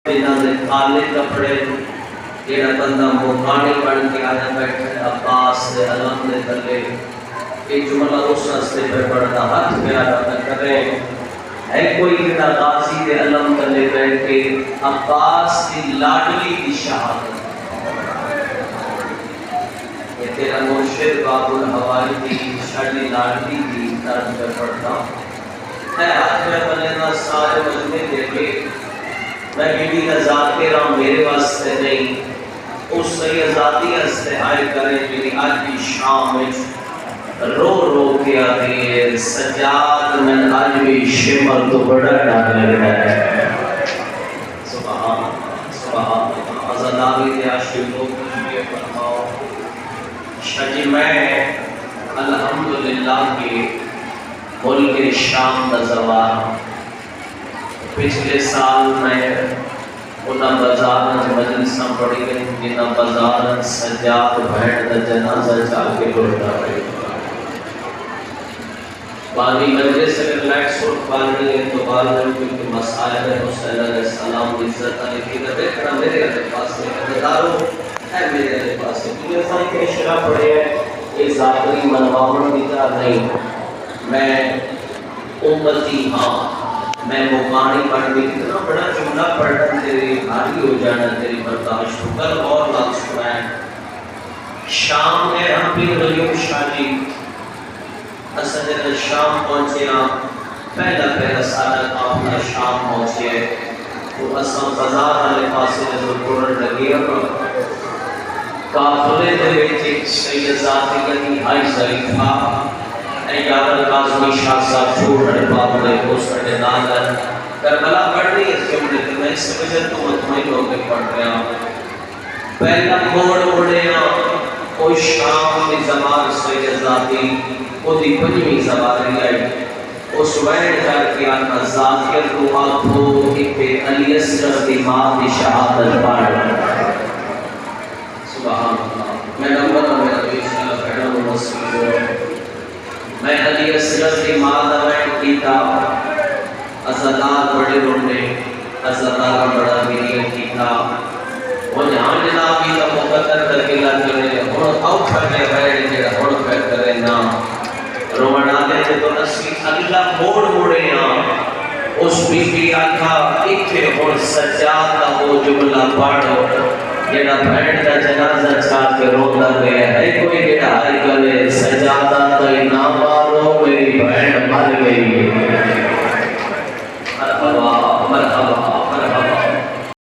جنہاں دے کالے کپڑے جیڑا بندہ موکانی بن کے آیا بیٹھے عباس دے علم دے تلے ایک جملہ اس رستے پر پڑھتا ہاتھ پیارا نہ کریں ہے کوئی کتا غازی دے علم تلے بیٹھ کے عباس دی لاڈلی دی شہادت یہ تیرا مرشد باب الحوائی دی شاڑی لاڈلی دی طرف پر پڑھتا ہے ہاتھ میں بنینا سارے مجمع دیکھے میں بیوی کا ذاتی رہا میرے واسطے نہیں اس سے یہ ذاتی استحائی کریں جنہی آج بھی شام میں رو رو کے آتی ہے سجاد میں آج بھی شمر تو بڑا ڈانے لگا ہے سبحان اللہ ازاداوی دے عاشق لوگ یہ فرماؤ شجی میں الحمدللہ کی ملک شام دا زوار پچھلے سال میں انہاں بازارن مجلساں پڑھی گئی جنہاں بازارن سجاد بھیڑ دا جنازہ چال کے لوٹا رہی بانی مجلس اگر لائٹ سوٹ بانی ہے تو بانی کیونکہ مسائل حسین علیہ السلام عزت علی کی دیکھنا میرے علیہ پاس سے خدارو ہے میرے علیہ پاس سے کیونکہ سائی کے شرح پڑھے ہیں یہ ذاتری منوامن کی طرح نہیں میں امتی ہاں میں مقانی پڑھ گئی اتنا بڑا جملہ پڑھنا تیری بھاری ہو جانا تیری برداشت کر اور لفظ سنائیں شام میں ہم بھی غلیوم شاہی اسد شام پہنچے پہلا سارا قافلہ شام پہنچے تو اساں بازار والے پاسے نظر پڑھن لگے قافلے دے وچ ایک سید ذاتی یعنی ہائی ظریفہ یادر کاظمی شاہ صاحب چھوڑنے پاپڑے پوسٹے ناظر کربلا پڑھ رہی ہے اس جملے کہ میں اس وجہ تو مطمئن ہو کے پڑھ رہا ہوں پہلا موڑ اڑے کوئی شام کی زمان سید ذاتی وہ دی پنجویں زبانی آئی اس وین جا کے آنا ذاتیت کو آنکھو ایک علی اصغر دی ماں دی شہادت پڑھ سبحان اللہ میں نمبر میرا بیشہ پہنا وہ مسئلہ ہوں میں علی اصغر دی ماں دا وین کیتا ازادار بڑے رونے ازادار بڑا میریا کیتا وہ جہاں جنابی کا مقدر ترکیلہ کرنے ہون اوکھا کے وین جڑا ہون پہ کرے نا رومنا دیتے تو نسی اللہ موڑ موڑے اس بی بی آکھا ایکھے ہون سجاد کا وہ جملہ پاڑھو جڑا بھیڑ کا جنازہ چاہ کے روتا گیا ہے کوئی جڑا آئی گلے سجادہ تائی نہ مارو میری بھیڑ مر گئی مرحبا